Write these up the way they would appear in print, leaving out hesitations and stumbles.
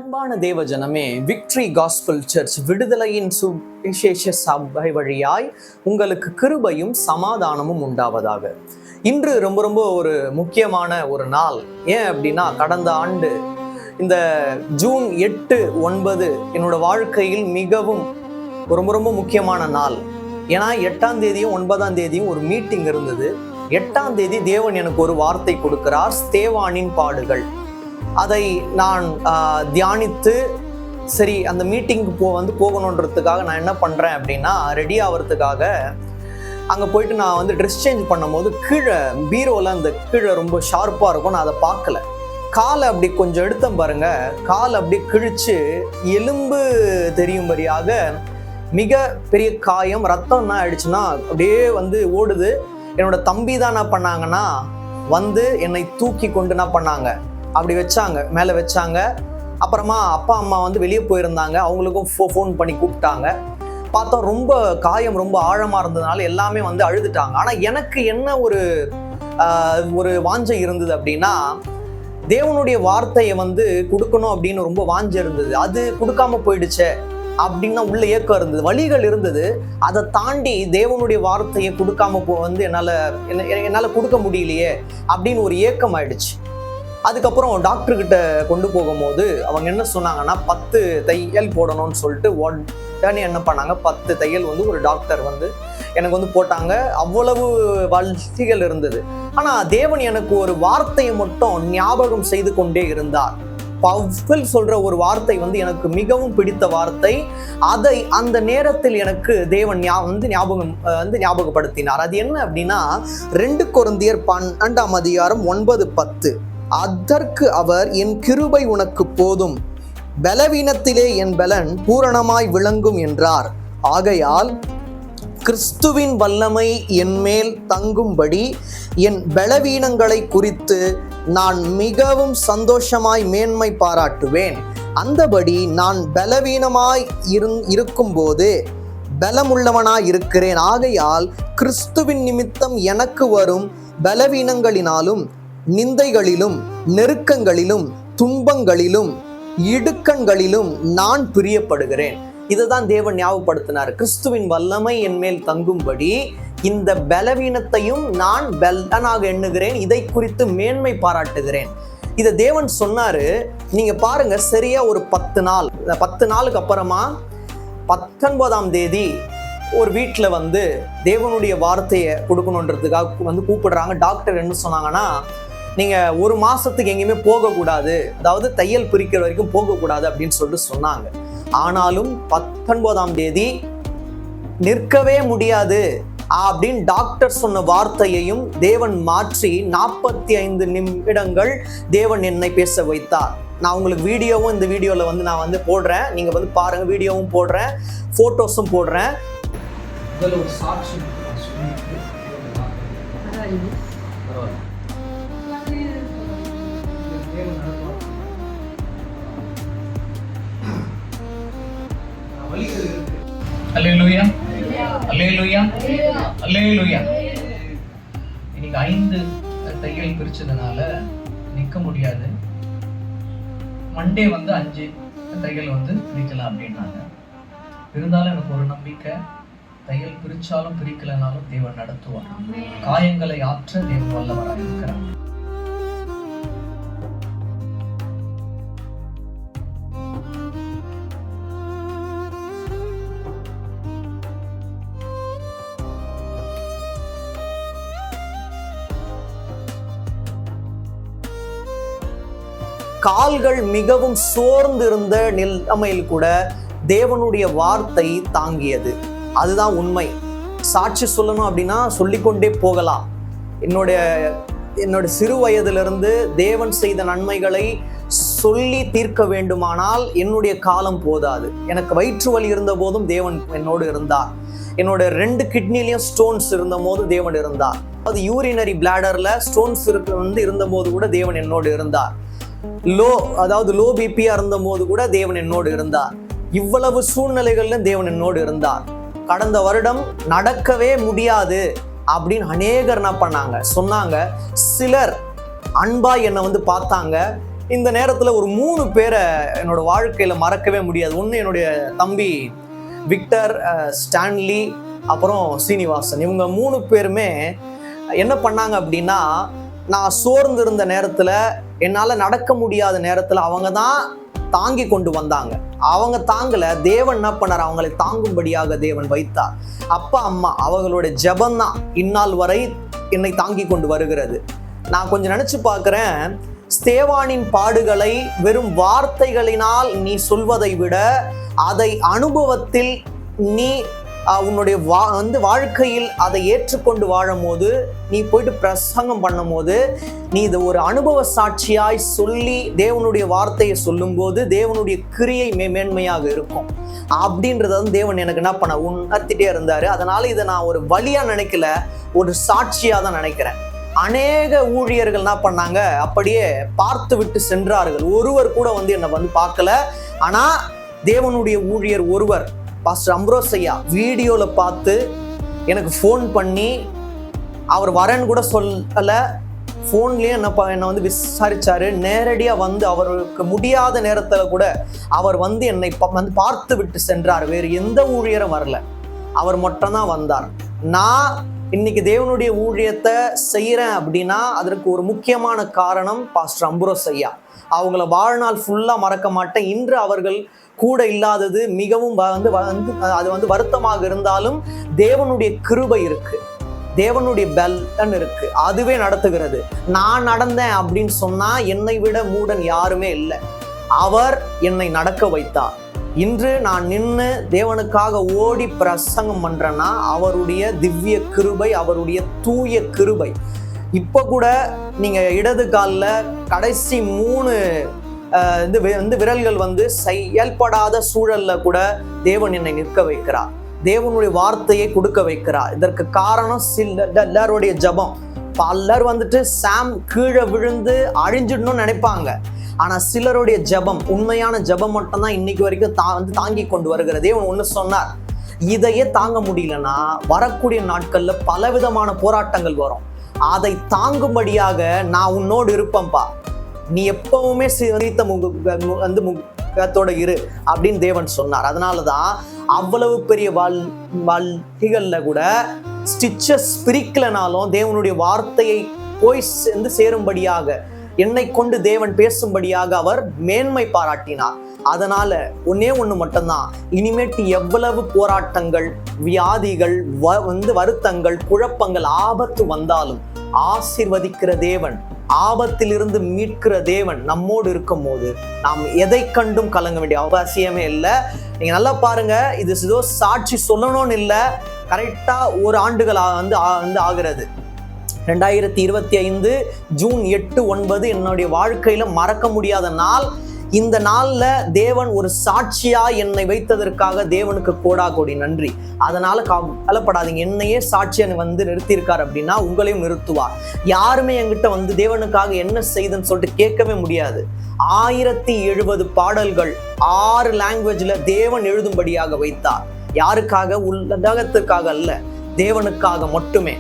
அன்பான தேவஜனமே, victory gospel search விடுதலையின் சுவிசேஷ சபை வழியாய் உங்களுக்கு கிருபையும் சமாதானமும் உண்டாவதாக. இன்று ரொம்ப ஒரு முக்கியமான ஒரு நாள். ஏன் அப்படின்னா, கடந்த ஆண்டு இந்த ஜூன் 8, 9 என்னோட வாழ்க்கையில் மிகவும் ரொம்ப முக்கியமான நாள். ஏன்னா 8ஆம் தேதியும் 9ஆம் தேதியும் ஒரு மீட்டிங் இருந்தது. 8ஆம் தேதி தேவன் எனக்கு ஒரு வார்த்தை கொடுக்கிறார், ஸ்தேவானின் பாடுகள். அதை நான் தியானித்து, சரி அந்த மீட்டிங்கு போகணுன்றதுக்காக நான் என்ன பண்ணுறேன் அப்படின்னா, ரெடி ஆகிறதுக்காக அங்கே போயிட்டு நான் ட்ரெஸ் சேஞ்ச் பண்ணும்போது கீழே பீரோவில் அந்த கீழே ரொம்ப ஷார்ப்பாக இருக்கும். நான் அதை பார்க்கல. காலை அப்படி கொஞ்சம் எடுத்தேன் பாருங்க, கால் அப்படி கிழிச்சு எலும்பு தெரியும்படியாக மிக பெரிய காயம், ரத்தம் என்ன ஆயிடுச்சுன்னா அப்படியே ஓடுது. என்னோட தம்பி தான் என்ன பண்ணாங்கன்னா என்னை தூக்கி கொண்டு என்ன பண்ணாங்க, அப்படி வச்சாங்க, மேலே வச்சாங்க. அப்புறமா அப்பா அம்மா வெளியே போயிருந்தாங்க, அவங்களுக்கும் ஃபோன் பண்ணி கூப்பிட்டாங்க. பார்த்தா ரொம்ப காயம் ரொம்ப ஆழமாக இருந்ததுனால எல்லாமே அழுதுட்டாங்க. ஆனால் எனக்கு என்ன ஒரு வாஞ்சை இருந்தது அப்படின்னா, தேவனுடைய வார்த்தையை கொடுக்கணும் அப்படின்னு ரொம்ப வாஞ்சை இருந்தது. அது கொடுக்காம போயிடுச்சே அப்படின்னா உள்ள ஏக்கம் இருந்தது, வழிகள் இருந்தது. அதை தாண்டி தேவனுடைய வார்த்தையை கொடுக்காம என்னால் கொடுக்க முடியலையே அப்படின்னு ஒரு ஏக்கம் ஆயிடுச்சு. அதுக்கப்புறம் டாக்டர்கிட்ட கொண்டு போகும்போது அவங்க என்ன சொன்னாங்கன்னா, 10 தையல் போடணும்னு சொல்லிட்டு உடனே என்ன பண்ணாங்க, 10 தையல் ஒரு டாக்டர் எனக்கு போட்டாங்க. அவ்வளவு வழிகள் இருந்தது. ஆனால் தேவன் எனக்கு ஒரு வார்த்தையை மட்டும் ஞாபகம் செய்து கொண்டே இருந்தார். பவுல் சொல்ற ஒரு வார்த்தை எனக்கு மிகவும் பிடித்த வார்த்தை. அதை அந்த நேரத்தில் எனக்கு தேவன் ஞாபகப்படுத்தினார். அது என்ன அப்படின்னா, 2 கொரிந்தியர் 12ஆம் அதிகாரம் 9, 10. அதற்கு அவர், என் கிருபை உனக்கு போதும், பலவீனத்திலே என் பலன் பூரணமாய் விளங்கும் என்றார். ஆகையால் கிறிஸ்துவின் வல்லமை என் மேல் தங்கும்படி என் பலவீனங்களை குறித்து நான் மிகவும் சந்தோஷமாய் மேன்மை பாராட்டுவேன். அந்தபடி நான் பலவீனமாய் இருக்கும்போது பலமுள்ளவனாய் இருக்கிறேன். ஆகையால் கிறிஸ்துவின் நிமித்தம் எனக்கு வரும் பலவீனங்களினாலும் நிந்தைகளிலும் நெருக்கங்களிலும் துன்பங்களிலும் இடுக்கண்களிலும் நான் பிரியப்படுகிறேன். இதுதான் தேவன் ஞாபகப்படுத்தினார். கிறிஸ்துவின் வல்லமை என் மேல் தங்கும்படி இந்த பலவீனத்தையும் நான் பலனாக எண்ணுகிறேன், இதை குறித்து மேன்மை பாராட்டுகிறேன். இதை தேவன் சொன்னாரு. நீங்க பாருங்க, சரியா ஒரு 10 நாளுக்கு அப்புறமா 19ஆம் தேதி ஒரு வீட்டில் தேவனுடைய வார்த்தையை கொடுக்கணுன்றதுக்காக கூப்பிடுறாங்க. டாக்டர் என்ன சொன்னாங்கன்னா, நீங்கள் 1 மாதத்துக்கு எங்கேயுமே போகக்கூடாது, அதாவது தையல் பிரிக்கிற வரைக்கும் போகக்கூடாது அப்படின்னு சொல்லிட்டு சொன்னாங்க. ஆனாலும் 19ஆம் தேதி நிற்கவே முடியாது அப்படின்னு டாக்டர் சொன்ன வார்த்தையையும் தேவன் மாற்றி 45 நிமிடங்கள் தேவன் என்னை பேச வைத்தார். நான் உங்களுக்கு வீடியோவும் இந்த வீடியோவில் நான் போடுறேன். நீங்கள் பாருங்கள், வீடியோவும் போடுறேன், ஃபோட்டோஸும் போடுறேன். இதில் ஒரு சாட்சி அல்லேலூயா, அல்லேலூயா, அல்லேலூயா. இன்னைக்கு 5 தையல் பிரிச்சதுனால நிற்க முடியாது. மண்டே 5 தையல் பிரிக்கலாம் அப்படின்னாங்க. இருந்தாலும் எனக்கு ஒரு நம்பிக்கை, தையல் பிரிச்சாலும் பிரிக்கலனாலும் தேவன் நடத்துவார். காயங்களை ஆற்ற தேவன் வல்லவராக இருக்கிறார். கால்கள் மிகவும் சோர்ந்து இருந்த நிலைமையில் கூட தேவனுடைய வார்த்தை தாங்கியது. அதுதான் உண்மை. சாட்சி சொல்லணும் அப்படின்னா சொல்லிக்கொண்டே போகலாம். என்னோட சிறு வயதிலிருந்து தேவன் செய்த நன்மைகளை சொல்லி தீர்க்க வேண்டுமானால் என்னுடைய காலம் போதாது. எனக்கு வயிற்று வலி இருந்த போதும் தேவன் என்னோடு இருந்தார். என்னோட 2 கிட்னிலையும் ஸ்டோன்ஸ் இருந்த போது தேவன் இருந்தார். அது யூரினரி பிளாடர்ல ஸ்டோன்ஸ் இருந்த போது கூட தேவன் என்னோடு இருந்தார். லோ பிபியா இருந்த போது கூட தேவன் என்னோடு இருந்தார். இவ்வளவு சூழ்நிலைகள்ல தேவன் என்னோடு இருந்தார். கடந்த வருடம் நடக்கவே முடியாது அப்படின்னு அநேகர் என்ன பண்ணாங்க, சொன்னாங்க. சிலர் அன்பா என்னை பார்த்தாங்க. இந்த நேரத்துல ஒரு 3 பேரை என்னோட வாழ்க்கையில மறக்கவே முடியாது. ஒண்ணு என்னுடைய தம்பி விக்டர், ஸ்டான்லி, அப்புறம் சீனிவாசன். இவங்க 3 பேருமே என்ன பண்ணாங்க அப்படின்னா, நான் சோர்ந்து இருந்த நேரத்துல, என்னால நடக்க முடியாத நேரத்துல அவங்க தான் தாங்கி கொண்டு வந்தாங்க. அவங்க தாங்கல, தேவன் என்ன பண்ணார், அவங்களை தாங்கும்படியாக தேவன் வைத்தார். அப்பா அம்மா அவங்களுடைய ஜெபம்தான் இந்நாள் வரை என்னை தாங்கி கொண்டு வருகிறது. நான் கொஞ்சம் நினைச்சு பார்க்கிறேன், ஸ்தேவானின் பாடுகளை வெறும் வார்த்தைகளினால் நீ சொல்வதை விட அதை அனுபவத்தில் நீ உன்னுடைய வாழ்க்கையில் அதை ஏற்றுக்கொண்டு வாழும் போது, நீ போயிட்டு பிரசங்கம் பண்ணும் போது, நீ இது ஒரு அனுபவ சாட்சியாய் சொல்லி தேவனுடைய வார்த்தையை சொல்லும் போது தேவனுடைய கிரியை மேன்மையாக இருக்கும் அப்படின்றத தேவன் எனக்கு என்ன பண்ண உணர்த்திட்டே இருந்தாரு. அதனால இதை நான் ஒரு வழியா நினைக்கல, ஒரு சாட்சியா தான் நினைக்கிறேன். அநேக ஊழியர்கள் என்ன பண்ணாங்க, அப்படியே பார்த்து விட்டு சென்றார்கள். ஒருவர் கூட என்னை பார்க்கல. ஆனா தேவனுடைய ஊழியர் ஒருவர், பாஸ்டர் அம்ப்ரோஸ் ஐயா, வீடியோல பார்த்து எனக்கு ஃபோன் பண்ணி, அவர் வரேன்னு கூட சொல்லல, ஃபோன்லயே என்னை விசாரிச்சாரு. நேரடியா அவருக்கு முடியாத நேரத்துல கூட அவர் என்னை பார்த்து விட்டு சென்றார். வேறு எந்த ஊழியரும் வரல, அவர் மட்டும்தான் வந்தார். நான் இன்னைக்கு தேவனுடைய ஊழியத்தை செய்யறேன் அப்படின்னா அதற்கு ஒரு முக்கியமான காரணம் பாஸ்டர் அம்ப்ரோஸ் ஐயா. அவங்கள வாழ்நாள் ஃபுல்லா மறக்க மாட்டேன். இன்று அவர்கள் கூட இல்லாதது மிகவும் அது வருத்தமாக இருந்தாலும் தேவனுடைய கிருபை இருக்கு, தேவனுடைய பலன் இருக்கு, அதுவே நடத்துகிறது. நான் நடந்தேன் அப்படின்னு சொன்னா என்னை விட மூடன் யாருமே இல்லை. அவர் என்னை நடக்க வைத்தார். இன்று நான் நின்று தேவனுக்காக ஓடி பிரசங்கம் பண்றேன்னா அவருடைய திவ்ய கிருபை, அவருடைய தூய கிருபை. இப்ப கூட நீங்க இடது காலில் கடைசி 3 விரல்கள் செயல்படாத சூழல்ல கூட தேவன் என்னை நிற்க வைக்கிறார், தேவனுடைய வார்த்தையை கொடுக்க வைக்கிறார். இதற்கு காரணம் எல்லாருடைய ஜபம். பலர் சாம் கீழே விழுந்து அழிஞ்சிடணும்னு நினைப்பாங்க. ஆனா சிலருடைய ஜபம், உண்மையான ஜபம் மட்டும்தான் இன்னைக்கு வரைக்கும் தாங்கி கொண்டு வருகிறது. தேவன் ஒண்ணு சொன்னார், இதையே தாங்க முடியலன்னா வரக்கூடிய நாட்கள்ல பலவிதமான போராட்டங்கள் வரும். அதை தாங்கும்படியாக நான் உன்னோடு இருப்பேன்பா, நீ எப்பவுமே முகத்தோட இரு அப்படின்னு தேவன் சொன்னார். அதனாலதான் அவ்வளவு பெரிய வாழ்க்கைகள்ல கூட ஸ்டிச்சஸ் பிரிக்கலனாலும் தேவனுடைய வார்த்தையை போய் சேரும்படியாக, என்னை கொண்டு தேவன் பேசும்படியாக அவர் மேன்மை பாராட்டினார். அதனால ஒண்ணு மட்டும்தான், இனிமேட்டு எவ்வளவு போராட்டங்கள், வியாதிகள், வருத்தங்கள், குழப்பங்கள், ஆபத்து வந்தாலும் ஆசீர்வதிக்கிற தேவன், ஆபத்திலிருந்து மீட்கிற தேவன் நம்மோடு இருக்கும் போது நாம் எதை கண்டும் கலங்க வேண்டிய அவசியமே இல்லை. நீங்க நல்லா பாருங்க, இது ஏதோ சாட்சி சொல்லணும்னு இல்லை, கரெக்டா 1 ஆண்டுகள் ஆகிறது. 2025 ஜூன் 8, 9 என்னுடைய வாழ்க்கையில மறக்க முடியாத நாள். இந்த நாள்ல தேவன் ஒரு சாட்சியா என்னை வைத்ததற்காக தேவனுக்கு கோடி நன்றி. அதனால கவலைப்படாதீங்க, என்னையே சாட்சியா நிறுத்தியிருக்காரு அப்படின்னா உங்களையும் நிறுத்துவார். யாருமே என்கிட்ட தேவனுக்காக என்ன செய்துன்னு சொல்லிட்டு கேட்கவே முடியாது. 1070 பாடல்கள் 6 லாங்குவேஜ்ல தேவன் எழுதும்படியாக வைத்தார். யாருக்காக? உலகத்துக்காக அல்ல, தேவனுக்காக மட்டுமே.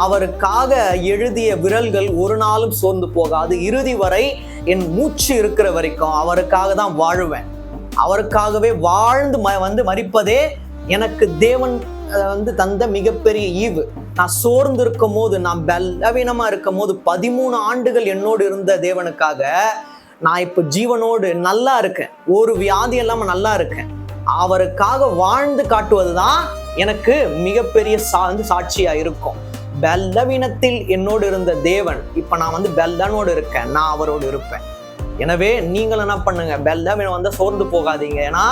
அவருக்காக எழுதிய விரல்கள் ஒரு நாளும் சோர்ந்து போகாது. இறுதி வரை என் மூச்சு இருக்கிற வரைக்கும் அவருக்காக தான் வாழுவேன். அவருக்காகவே வாழ்ந்து மரிப்பதே எனக்கு தேவன் தந்த மிகப்பெரிய ஈவு. நான் சோர்ந்து இருக்கும் போது, நான் பலவீனமா இருக்கும் போது 13 ஆண்டுகள் என்னோடு இருந்த தேவனுக்காக நான் இப்ப ஜீவனோடு நல்லா இருக்கேன், ஒரு வியாதி இல்லாம நல்லா இருக்கேன். அவருக்காக வாழ்ந்து காட்டுவதுதான் எனக்கு மிகப்பெரிய சாட்சியா இருக்கும். பலவீனத்தில் என்னோடு இருந்த தேவன் இப்ப நான் பலனோடு இருக்கேன், நான் அவரோடு இருப்பேன். எனவே நீங்கள் என்ன பண்ணுங்க, பலவீனம் சோர்ந்து போகாதீங்க. ஏன்னா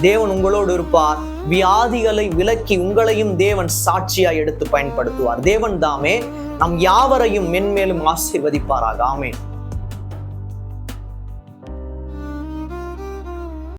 தேவன் உங்களோடு இருப்பார். வியாதிகளை விலக்கி உங்களையும் தேவன் சாட்சியா எடுத்து பயன்படுத்துவார். தேவன் தாமே நம் யாவரையும் மென்மேலும் ஆசீர்வதிப்பாராக. ஆமென்.